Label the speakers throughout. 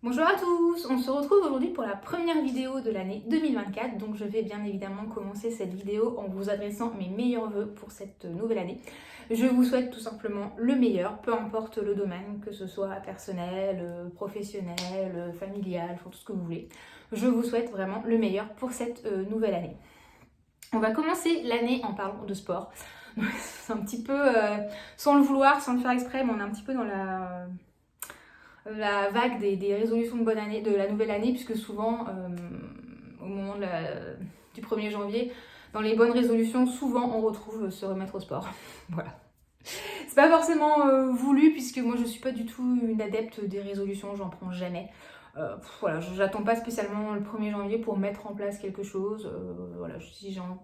Speaker 1: Bonjour à tous, on se retrouve aujourd'hui pour la première vidéo de l'année 2024, donc je vais bien évidemment commencer cette vidéo en vous adressant mes meilleurs vœux pour cette nouvelle année. Je vous souhaite tout simplement le meilleur, peu importe le domaine, que ce soit personnel, professionnel, familial, enfin tout ce que vous voulez. Je vous souhaite vraiment le meilleur pour cette nouvelle année. On va commencer l'année en parlant de sport. C'est un petit peu, sans le vouloir, sans le faire exprès, mais on est un petit peu dans la vague des résolutions de bonne année, de la nouvelle année, puisque souvent, au moment du 1er janvier, dans les bonnes résolutions, souvent on retrouve se remettre au sport. Voilà. C'est pas forcément voulu, puisque moi je suis pas du tout une adepte des résolutions, j'en prends jamais. Voilà, j'attends pas spécialement le 1er janvier pour mettre en place quelque chose. Voilà, si j'ai envie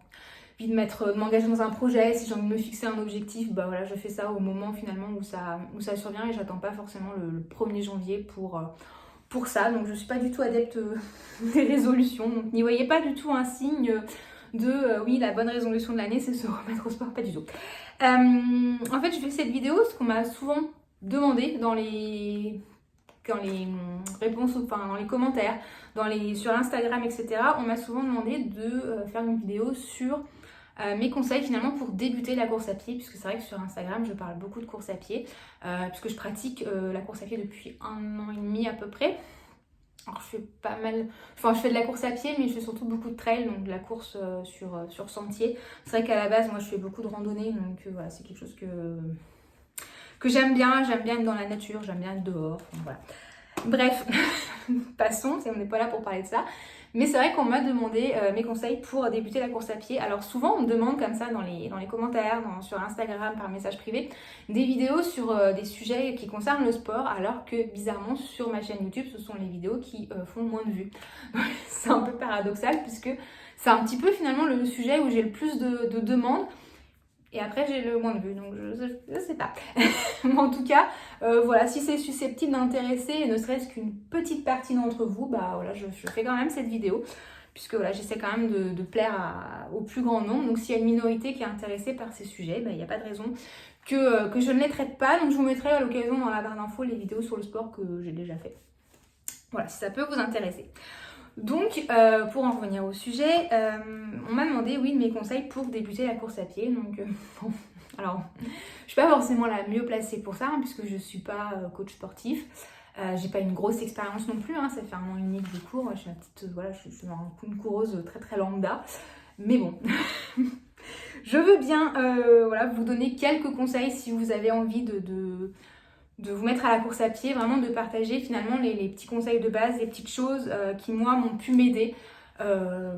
Speaker 1: de m'engager dans un projet, si j'ai envie de me fixer un objectif, bah voilà, je fais ça au moment finalement où ça survient et j'attends pas forcément le 1er janvier pour ça. Donc je suis pas du tout adepte des résolutions, donc n'y voyez pas du tout un signe de oui, la bonne résolution de l'année c'est se remettre au sport, pas du tout. En fait, je fais cette vidéo parce qu'on m'a souvent demandé dans les réponses, enfin dans les commentaires, sur Instagram, etc. On m'a souvent demandé de faire une vidéo sur mes conseils finalement pour débuter la course à pied, puisque c'est vrai que sur Instagram je parle beaucoup de course à pied, puisque je pratique la course à pied depuis 1 an et demi à peu près. Alors je fais de la course à pied, mais je fais surtout beaucoup de trail, donc de la course sur sentier. C'est vrai qu'à la base moi je fais beaucoup de randonnée, donc voilà, c'est quelque chose que j'aime bien être dans la nature, j'aime bien être dehors, enfin, voilà. Bref, passons, on n'est pas là pour parler de ça. Mais c'est vrai qu'on m'a demandé mes conseils pour débuter la course à pied. Alors souvent on me demande comme ça dans les commentaires, sur Instagram, par message privé, des vidéos sur des sujets qui concernent le sport, alors que bizarrement sur ma chaîne YouTube ce sont les vidéos qui font moins de vues. C'est un peu paradoxal puisque c'est un petit peu finalement le sujet où j'ai le plus de demandes. Et après j'ai le moins de vues, donc je sais pas. Mais en tout cas, voilà, si c'est susceptible d'intéresser ne serait-ce qu'une petite partie d'entre vous, bah voilà, je fais quand même cette vidéo. Puisque voilà, j'essaie quand même de plaire au plus grand nombre. Donc s'il y a une minorité qui est intéressée par ces sujets, il n'y a pas de raison que je ne les traite pas. Donc je vous mettrai à l'occasion dans la barre d'infos les vidéos sur le sport que j'ai déjà fait. Voilà, si ça peut vous intéresser. Donc, pour en revenir au sujet, on m'a demandé, oui, mes conseils pour débuter la course à pied. Donc, bon, alors, je suis pas forcément la mieux placée pour ça, hein, puisque je suis pas coach sportif. J'ai pas une grosse expérience non plus, hein, ça fait 1 an et demi que je cours. Je suis je suis une coureuse très très lambda. Mais bon, je veux bien voilà, vous donner quelques conseils si vous avez envie de vous mettre à la course à pied, vraiment de partager finalement les petits conseils de base, les petites choses qui moi m'ont pu m'aider.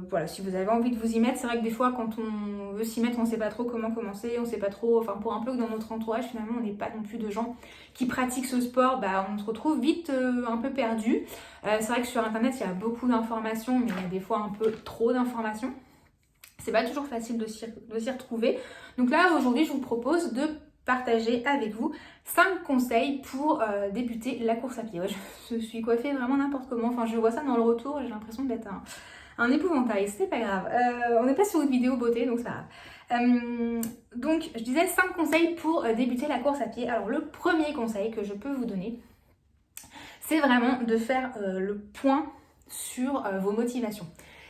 Speaker 1: Voilà, si vous avez envie de vous y mettre, c'est vrai que des fois quand on veut s'y mettre, on ne sait pas trop comment commencer, on ne sait pas trop, enfin pour un peu que dans notre entourage finalement on n'est pas non plus de gens qui pratiquent ce sport, bah on se retrouve vite un peu perdu. C'est vrai que sur internet il y a beaucoup d'informations, mais il y a des fois un peu trop d'informations. C'est pas toujours facile de s'y retrouver. Donc là aujourd'hui je vous propose de partager avec vous 5 conseils pour débuter la course à pied. Ouais, je suis coiffée vraiment n'importe comment. Enfin, je vois ça dans le retour et j'ai l'impression d'être un épouvantail. C'est pas grave. On n'est pas sur une vidéo beauté, donc ça va. Donc, je disais 5 conseils pour débuter la course à pied. Alors, le premier conseil que je peux vous donner, c'est vraiment de faire le point sur vos motivations.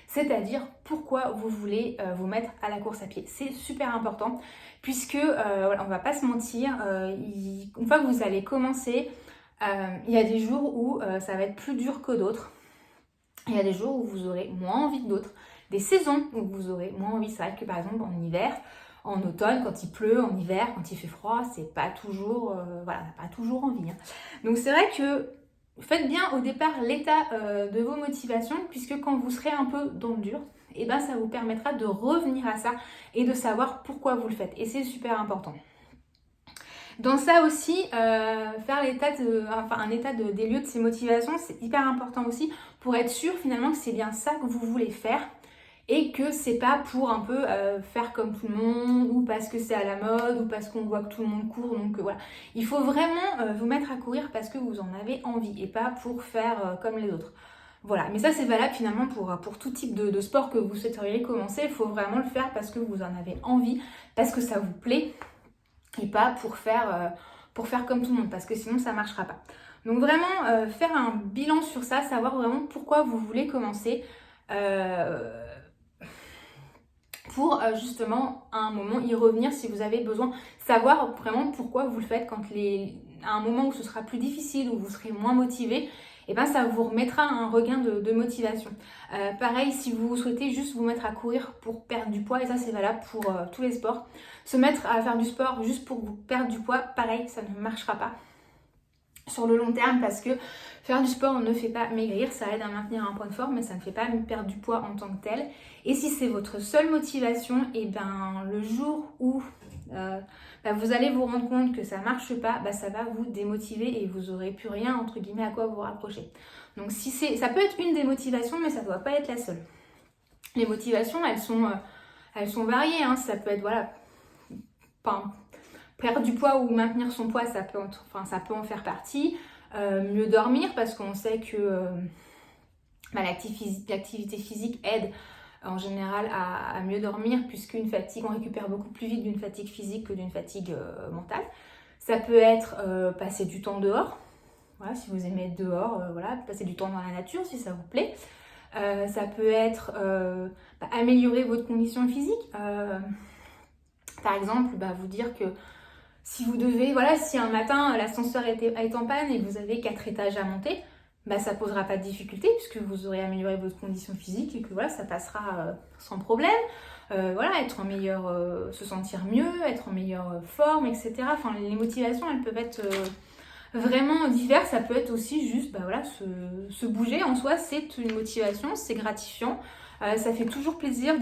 Speaker 1: C'est-à-dire pourquoi vous voulez vous mettre à la course à pied. C'est super important puisque, voilà, on va pas se mentir, une fois que vous allez commencer, il y a des jours où ça va être plus dur que d'autres. Il y a des jours où vous aurez moins envie que d'autres. Des saisons où vous aurez moins envie. C'est vrai que par exemple en hiver, en automne, quand il pleut, en hiver, quand il fait froid, c'est pas toujours, voilà, on n'a pas toujours envie. Hein. Donc c'est vrai que faites bien au départ l'état de vos motivations, puisque quand vous serez un peu dans le dur, et ben ça vous permettra de revenir à ça et de savoir pourquoi vous le faites. Et c'est super important. Dans ça aussi, faire un état des lieux de ces motivations, c'est hyper important aussi pour être sûr finalement que c'est bien ça que vous voulez faire et que c'est pas pour un peu faire comme tout le monde ou parce que c'est à la mode ou parce qu'on voit que tout le monde court. Donc voilà, il faut vraiment vous mettre à courir parce que vous en avez envie et pas pour faire comme les autres. Voilà, mais ça c'est valable finalement pour tout type de sport que vous souhaiteriez commencer. Il faut vraiment le faire parce que vous en avez envie, parce que ça vous plaît et pas pour faire comme tout le monde, parce que sinon ça marchera pas. Donc vraiment faire un bilan sur ça, savoir vraiment pourquoi vous voulez commencer pour justement à un moment y revenir si vous avez besoin, savoir vraiment pourquoi vous le faites à un moment où ce sera plus difficile, où vous serez moins motivé, et ben ça vous remettra un regain de motivation. Pareil, si vous souhaitez juste vous mettre à courir pour perdre du poids, et ça c'est valable pour tous les sports, se mettre à faire du sport juste pour vous perdre du poids, pareil, ça ne marchera pas sur le long terme, parce que faire du sport ne fait pas maigrir, ça aide à maintenir un point de forme, mais ça ne fait pas perdre du poids en tant que tel. Et si c'est votre seule motivation, et ben le jour où vous allez vous rendre compte que ça marche pas, ça va vous démotiver et vous aurez plus rien entre guillemets à quoi vous raccrocher. Donc ça peut être une des motivations, mais ça ne doit pas être la seule. Les motivations, elles sont variées, hein. Ça peut être perdre du poids ou maintenir son poids, ça peut en faire partie. Mieux dormir, parce qu'on sait que l'activité physique aide en général à mieux dormir, puisqu'une fatigue, on récupère beaucoup plus vite d'une fatigue physique que d'une fatigue mentale. Ça peut être passer du temps dehors, voilà, si vous aimez être dehors, passer du temps dans la nature si ça vous plaît. Ça peut être améliorer votre condition physique. Par exemple, vous dire que si vous devez, si un matin l'ascenseur est en panne et que vous avez 4 étages à monter, ça ne posera pas de difficulté puisque vous aurez amélioré votre condition physique et que ça passera sans problème. Être en se sentir mieux, être en meilleure forme, etc. Enfin, les motivations, elles peuvent être vraiment diverses. Ça peut être aussi juste, se bouger en soi, c'est une motivation, c'est gratifiant. Ça fait toujours plaisir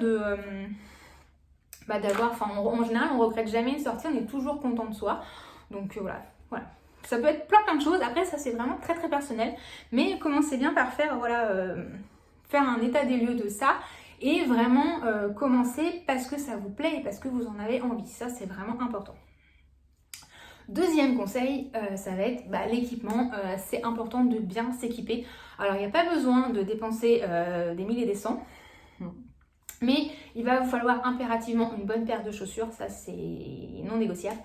Speaker 1: d'avoir, en général, on regrette jamais une sortie, on est toujours content de soi. Donc voilà. Ça peut être plein de choses. Après, ça c'est vraiment très très personnel. Mais commencez bien par faire un état des lieux de ça. Et vraiment commencer parce que ça vous plaît et parce que vous en avez envie. Ça, c'est vraiment important. Deuxième conseil, ça va être l'équipement. C'est important de bien s'équiper. Alors, il n'y a pas besoin de dépenser des 1000 et des 100. Mais il va vous falloir impérativement une bonne paire de chaussures. Ça, c'est non négociable.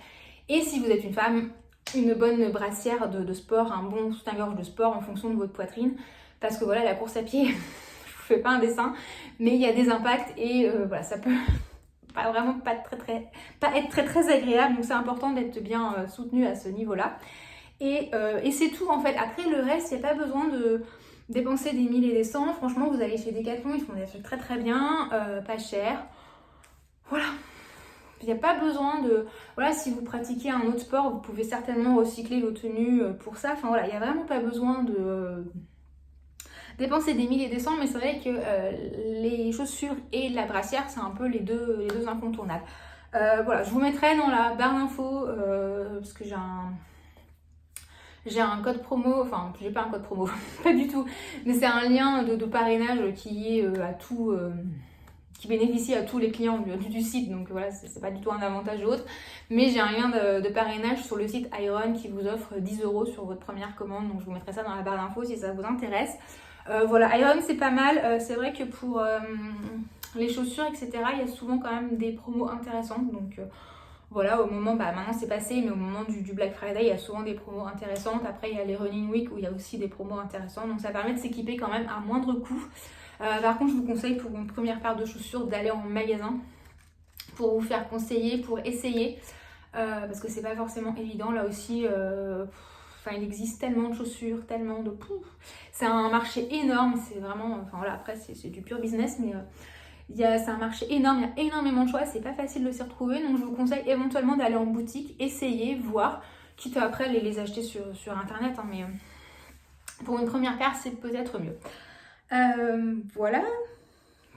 Speaker 1: Et si vous êtes une femme, une bonne brassière de sport, un bon soutien-gorge de sport en fonction de votre poitrine. Parce que la course à pied, je vous fais pas un dessin, mais il y a des impacts et ça peut pas être très très agréable. Donc c'est important d'être bien soutenu à ce niveau-là. Et c'est tout en fait. Après le reste, il n'y a pas besoin de dépenser des 1000 et des 100. Franchement, vous allez chez Decathlon, ils font des trucs très très bien, pas cher. Voilà. Il n'y a pas besoin de... si vous pratiquez un autre sport, vous pouvez certainement recycler vos tenues pour ça. Il n'y a vraiment pas besoin de dépenser des 1000 et des 100, mais c'est vrai que les chaussures et la brassière, c'est un peu les deux incontournables. Je vous mettrai dans la barre d'infos, parce que j'ai un code promo, j'ai pas un code promo, pas du tout, mais c'est un lien de parrainage qui est qui bénéficie à tous les clients du site, donc c'est pas du tout un avantage ou autre, mais j'ai un lien de parrainage sur le site Iron qui vous offre 10 € sur votre première commande, donc je vous mettrai ça dans la barre d'infos si ça vous intéresse. Iron c'est pas mal, c'est vrai que pour les chaussures etc, il y a souvent quand même des promos intéressantes, donc au moment, maintenant c'est passé, mais au moment du Black Friday, il y a souvent des promos intéressantes. Après, il y a les Running Week où il y a aussi des promos intéressantes. Donc ça permet de s'équiper quand même à moindre coût. Par contre, je vous conseille pour une première paire de chaussures d'aller en magasin pour vous faire conseiller, pour essayer. Parce que c'est pas forcément évident. Là aussi, il existe tellement de chaussures, tellement de... C'est un marché énorme. C'est vraiment... après, c'est du pur business, mais... c'est un marché énorme, il y a énormément de choix, c'est pas facile de s'y retrouver, donc je vous conseille éventuellement d'aller en boutique, essayer, voir, quitte à après les acheter sur internet, hein, mais pour une première paire c'est peut-être mieux.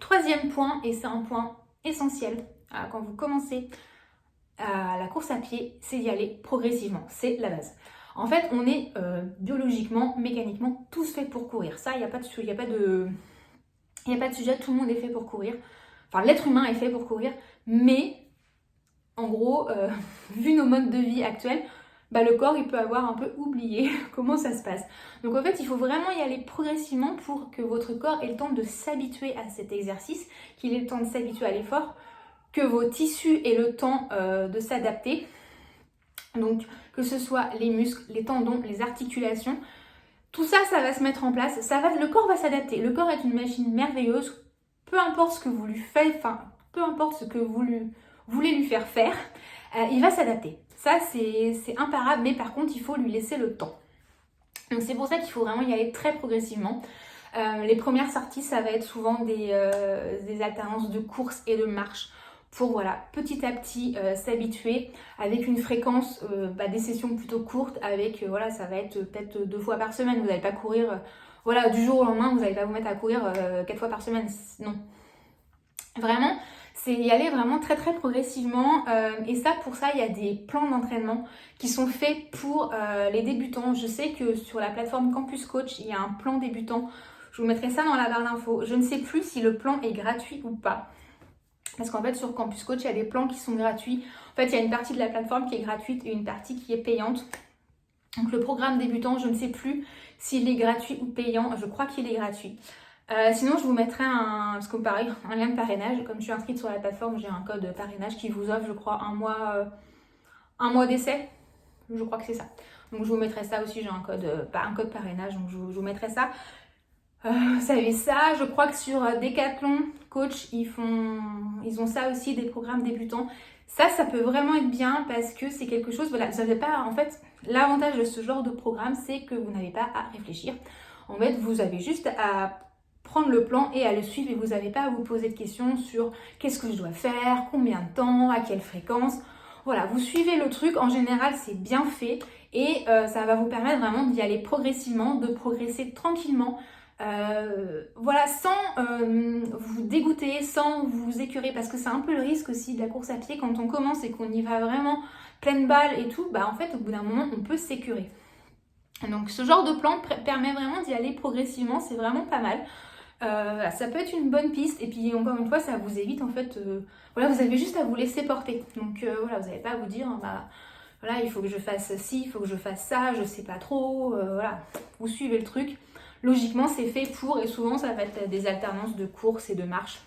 Speaker 1: Troisième point, et c'est un point essentiel quand vous commencez la course à pied, c'est d'y aller progressivement, c'est la base. En fait, on est biologiquement, mécaniquement, tous faits pour courir. Ça, il n'y a pas de sujet, tout le monde est fait pour courir. L'être humain est fait pour courir, mais en gros, vu nos modes de vie actuels, le corps il peut avoir un peu oublié comment ça se passe. Donc en fait, il faut vraiment y aller progressivement pour que votre corps ait le temps de s'habituer à cet exercice, qu'il ait le temps de s'habituer à l'effort, que vos tissus aient le temps de s'adapter. Donc que ce soit les muscles, les tendons, les articulations, Tout ça, ça va se mettre en place, le corps va s'adapter. Le corps est une machine merveilleuse, peu importe ce que vous lui faites, enfin, peu importe ce que vous voulez lui faire faire, il va s'adapter. Ça, c'est imparable, mais par contre, il faut lui laisser le temps. Donc c'est pour ça qu'il faut vraiment y aller très progressivement. Les premières sorties, ça va être souvent des alternances de course et de marche pour voilà, petit à petit s'habituer avec une fréquence, des sessions plutôt courtes avec, voilà, ça va être peut-être 2 fois par semaine. Vous n'allez pas courir, voilà, du jour au lendemain, vous n'allez pas vous mettre à courir 4 fois par semaine, non. Vraiment, c'est y aller vraiment très très progressivement et ça, pour ça, il y a des plans d'entraînement qui sont faits pour les débutants. Je sais que sur la plateforme Campus Coach, il y a un plan débutant. Je vous mettrai ça dans la barre d'infos. Je ne sais plus si le plan est gratuit ou pas. Parce qu'en fait, sur Campus Coach, il y a des plans qui sont gratuits. En fait, il y a une partie de la plateforme qui est gratuite et une partie qui est payante. Donc le programme débutant, je ne sais plus s'il est gratuit ou payant. Je crois qu'il est gratuit. Sinon, je vous mettrai un lien de parrainage. Comme je suis inscrite sur la plateforme, j'ai un code parrainage qui vous offre, je crois, un mois d'essai. Je crois que c'est ça. Donc je vous mettrai ça aussi, j'ai un code parrainage, donc je vous mettrai ça. Vous savez ça, je crois que sur Decathlon Coach, ils ont ça aussi, des programmes débutants. Ça peut vraiment être bien parce que c'est quelque chose, voilà, vous n'avez pas, en fait, l'avantage de ce genre de programme, c'est que vous n'avez pas à réfléchir. En fait, vous avez juste à prendre le plan et à le suivre et vous n'avez pas à vous poser de questions sur qu'est-ce que je dois faire, combien de temps, à quelle fréquence. Voilà, vous suivez le truc, en général, c'est bien fait et ça va vous permettre vraiment d'y aller progressivement, de progresser tranquillement. Voilà, sans vous dégoûter, sans vous écœurer, parce que c'est un peu le risque aussi de la course à pied quand on commence et qu'on y va vraiment pleine balle et tout, en fait au bout d'un moment on peut s'écœurer. Donc ce genre de plan permet vraiment d'y aller progressivement, c'est vraiment pas mal. Ça peut être une bonne piste et puis encore une fois ça vous évite en fait, voilà, vous avez juste à vous laisser porter. Donc voilà, vous n'avez pas à vous dire voilà, il faut que je fasse ci, il faut que je fasse ça, je sais pas trop, voilà, vous suivez le truc. Logiquement, c'est fait pour, et souvent, ça va être des alternances de course et de marche.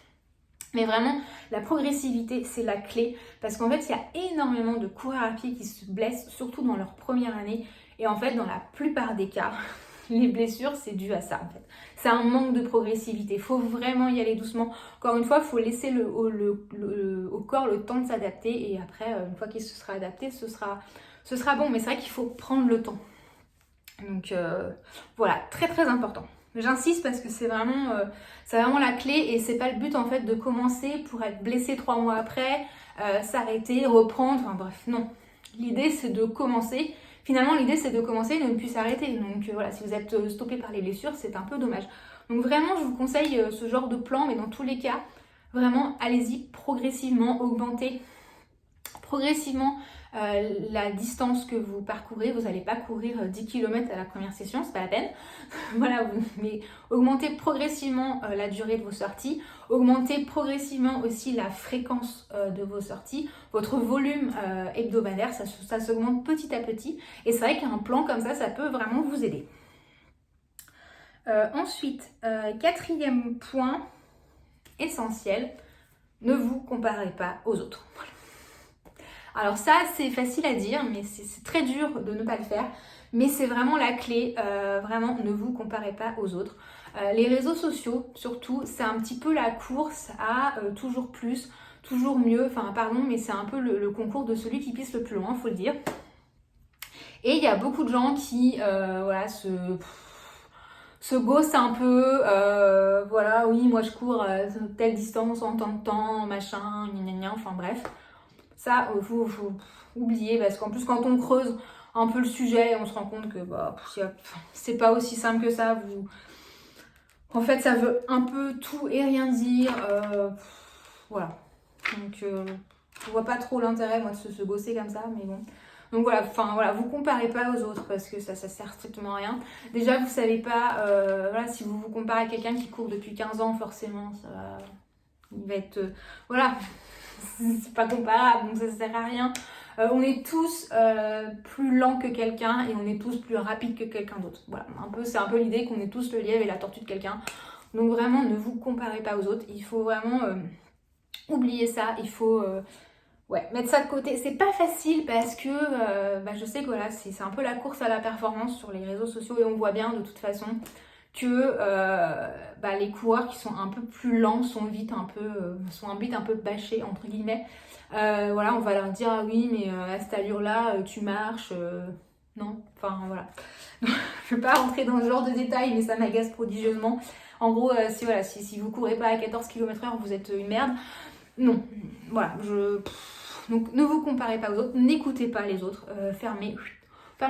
Speaker 1: Mais vraiment, la progressivité, c'est la clé. Parce qu'en fait, il y a énormément de coureurs à pied qui se blessent, surtout dans leur première année. Et en fait, dans la plupart des cas, les blessures, c'est dû à ça, en fait. C'est un manque de progressivité. Il faut vraiment y aller doucement. Encore une fois, il faut laisser au corps le temps de s'adapter. Et après, une fois qu'il se sera adapté, ce sera bon. Mais c'est vrai qu'il faut prendre le temps. Donc voilà, très très important. J'insiste parce que c'est vraiment la clé et c'est pas le but en fait de commencer pour être blessé 3 mois après, s'arrêter, reprendre, enfin bref, non. L'idée c'est de commencer. Finalement l'idée c'est de commencer et de ne plus s'arrêter. Donc voilà, si vous êtes stoppé par les blessures, c'est un peu dommage. Donc vraiment je vous conseille ce genre de plan, mais dans tous les cas, vraiment allez-y progressivement, augmentez progressivement la distance que vous parcourez. Vous n'allez pas courir 10 km à la première session, c'est pas la peine. Voilà, mais augmentez progressivement la durée de vos sorties, augmentez progressivement aussi la fréquence de vos sorties, votre volume hebdomadaire, ça s'augmente petit à petit. Et c'est vrai qu'un plan comme ça peut vraiment vous aider. Ensuite, 4e point essentiel, ne vous comparez pas aux autres. Alors ça, c'est facile à dire, mais c'est très dur de ne pas le faire. Mais c'est vraiment la clé, vraiment, ne vous comparez pas aux autres. Les réseaux sociaux, surtout, c'est un petit peu la course à toujours plus, toujours mieux. Enfin, pardon, mais c'est un peu le concours de celui qui pisse le plus loin, faut le dire. Et il y a beaucoup de gens qui, voilà, se gossent un peu, voilà, oui, moi je cours telle distance en tant de temps, machin, gna, enfin bref. Ça, faut oublier parce qu'en plus, quand on creuse un peu le sujet, on se rend compte que c'est pas aussi simple que ça. En fait, ça veut un peu tout et rien dire. Voilà. Donc, je vois pas trop l'intérêt, moi, de se gosser comme ça, mais bon. Donc voilà, vous comparez pas aux autres parce que ça sert strictement à rien. Déjà, vous savez pas, voilà, si vous vous comparez à quelqu'un qui court depuis 15 ans, forcément, il va être, voilà. C'est pas comparable, donc ça sert à rien. On est tous plus lents que quelqu'un et on est tous plus rapides que quelqu'un d'autre. Voilà, c'est un peu l'idée qu'on est tous le lièvre et la tortue de quelqu'un. Donc vraiment, ne vous comparez pas aux autres. Il faut vraiment oublier ça. Il faut Ouais, mettre ça de côté, c'est pas facile parce que je sais que voilà, c'est un peu la course à la performance sur les réseaux sociaux et on voit bien de toute façon que les coureurs qui sont un peu plus lents sont vite un peu bâchés entre guillemets. Voilà, on va leur dire ah oui mais à cette allure-là tu marches, non, enfin voilà. Je vais pas rentrer dans ce genre de détails mais ça m'agace prodigieusement. En gros, si vous courez pas à 14 km/h, vous êtes une merde. Non, voilà, donc ne vous comparez pas aux autres, n'écoutez pas les autres, ferme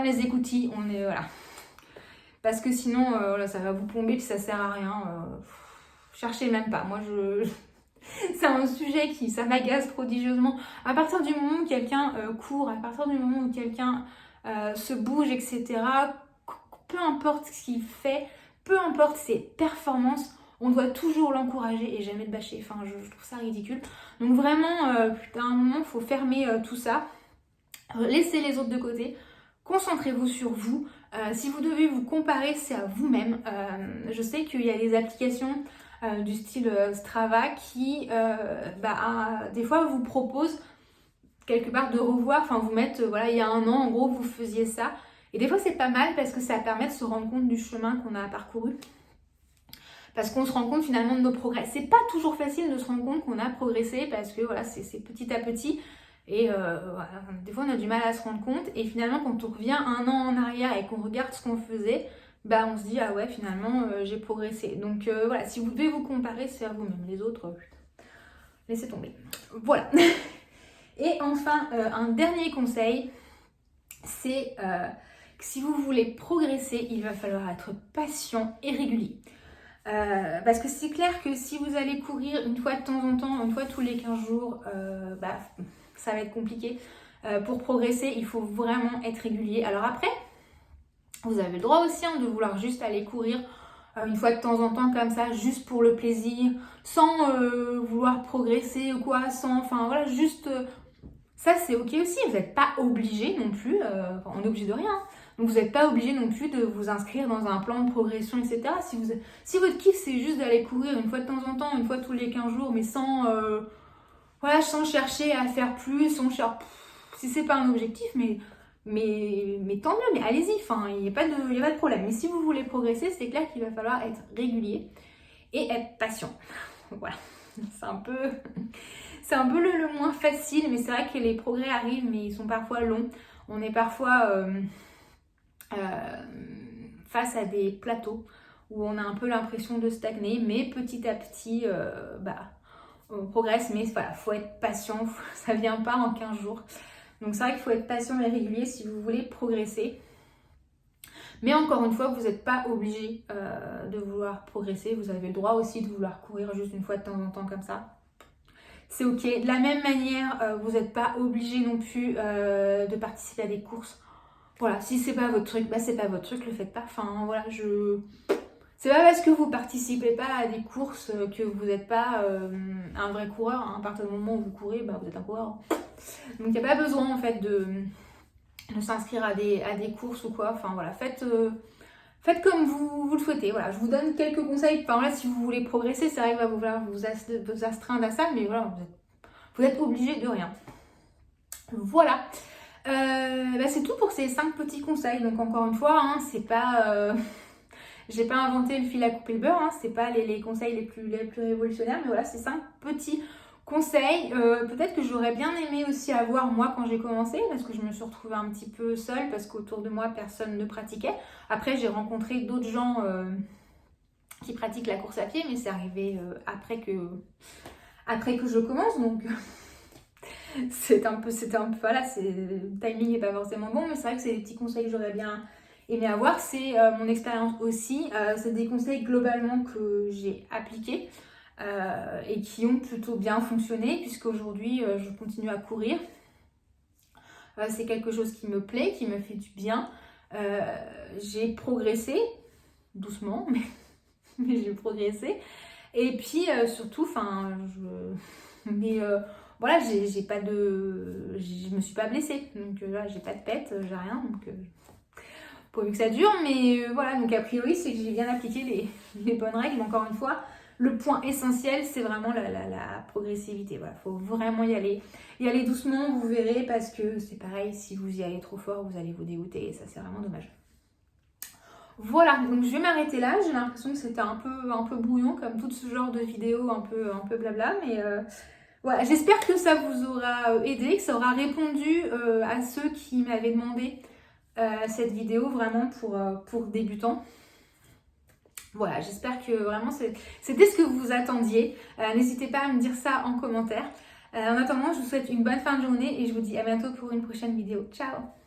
Speaker 1: les écoutilles, voilà. Parce que sinon, ça va vous plomber puis ça sert à rien. Cherchez même pas. Moi, c'est un sujet ça m'agace prodigieusement. À partir du moment où quelqu'un court, à partir du moment où quelqu'un se bouge, etc., peu importe ce qu'il fait, peu importe ses performances, on doit toujours l'encourager et jamais le bâcher. Enfin, je trouve ça ridicule. Donc vraiment, à un moment, il faut fermer tout ça. Laissez les autres de côté. Concentrez-vous sur vous. Si vous devez vous comparer, c'est à vous-même. Je sais qu'il y a des applications du style Strava qui, des fois, vous proposent quelque part de revoir, enfin vous mettre, voilà, il y a un an, en gros, vous faisiez ça. Et des fois, c'est pas mal parce que ça permet de se rendre compte du chemin qu'on a parcouru. Parce qu'on se rend compte finalement de nos progrès. C'est pas toujours facile de se rendre compte qu'on a progressé parce que voilà, c'est petit à petit. Et voilà, des fois, on a du mal à se rendre compte. Et finalement, quand on revient un an en arrière et qu'on regarde ce qu'on faisait, on se dit, ah ouais, finalement, j'ai progressé. Donc voilà, si vous devez vous comparer, c'est à vous-même. Les autres, laissez tomber. Voilà. Et enfin, un dernier conseil, c'est que si vous voulez progresser, il va falloir être patient et régulier. Parce que c'est clair que si vous allez courir une fois de temps en temps, une fois tous les 15 jours, ça va être compliqué. Pour progresser, il faut vraiment être régulier. Alors après, vous avez le droit aussi de vouloir juste aller courir une fois de temps en temps comme ça, juste pour le plaisir, sans vouloir progresser ou quoi, enfin voilà, juste... ça c'est ok aussi, vous n'êtes pas obligé non plus, on est obligé de rien. Donc vous n'êtes pas obligé non plus de vous inscrire dans un plan de progression, etc. Si votre kiff c'est juste d'aller courir une fois de temps en temps, une fois tous les 15 jours, mais sans chercher à faire plus, si c'est pas un objectif, mais tant mieux, mais allez-y, il n'y a pas de problème. Mais si vous voulez progresser, c'est clair qu'il va falloir être régulier et être patient. Voilà, c'est un peu le moins facile, mais c'est vrai que les progrès arrivent, mais ils sont parfois longs. On est parfois face à des plateaux où on a un peu l'impression de stagner, mais petit à petit, on progresse, mais voilà, faut être patient, ça vient pas en 15 jours. Donc c'est vrai qu'il faut être patient et régulier si vous voulez progresser. Mais encore une fois, vous n'êtes pas obligé de vouloir progresser. Vous avez le droit aussi de vouloir courir juste une fois de temps en temps comme ça. C'est ok. De la même manière, vous n'êtes pas obligé non plus de participer à des courses. Voilà, si c'est pas votre truc, c'est pas votre truc, le faites pas. Enfin voilà, c'est pas parce que vous participez pas à des courses que vous n'êtes pas un vrai coureur. Hein. À partir du moment où vous courez, vous êtes un coureur. Donc il n'y a pas besoin en fait de s'inscrire à des courses ou quoi. Enfin voilà, faites comme vous le souhaitez. Voilà, je vous donne quelques conseils. Enfin là, si vous voulez progresser, c'est vrai qu'il va falloir vous astreindre à ça, mais voilà, vous êtes obligé de rien. Voilà. C'est tout pour ces 5 petits conseils. Donc encore une fois, c'est pas... j'ai pas inventé le fil à couper le beurre, c'est pas les conseils les plus révolutionnaires, mais voilà, c'est 5 petits conseils. Peut-être que j'aurais bien aimé aussi avoir moi quand j'ai commencé, parce que je me suis retrouvée un petit peu seule, parce qu'autour de moi, personne ne pratiquait. Après, j'ai rencontré d'autres gens qui pratiquent la course à pied, mais c'est arrivé après que je commence, donc... c'est un peu, voilà, le timing n'est pas forcément bon, mais c'est vrai que c'est des petits conseils que j'aurais bien aimé avoir. C'est mon expérience aussi, c'est des conseils globalement que j'ai appliqués et qui ont plutôt bien fonctionné, puisqu'aujourd'hui je continue à courir. C'est quelque chose qui me plaît, qui me fait du bien. J'ai progressé, doucement, mais j'ai progressé. Et puis surtout, voilà, je me suis pas blessée, donc là j'ai pas de pète, j'ai rien, donc pourvu que ça dure, mais voilà, donc a priori c'est que j'ai bien appliqué les bonnes règles. Encore une fois, le point essentiel, c'est vraiment la progressivité. Voilà, faut vraiment y aller. Y aller doucement, vous verrez, parce que c'est pareil, si vous y allez trop fort, vous allez vous dégoûter et ça, c'est vraiment dommage. Voilà, donc je vais m'arrêter là. J'ai l'impression que c'était un peu brouillon, comme tout ce genre de vidéos un peu blabla, mais voilà, j'espère que ça vous aura aidé, que ça aura répondu à ceux qui m'avaient demandé cette vidéo vraiment pour débutants. Voilà, j'espère que vraiment c'était ce que vous attendiez. N'hésitez pas à me dire ça en commentaire. En attendant, je vous souhaite une bonne fin de journée et je vous dis à bientôt pour une prochaine vidéo. Ciao!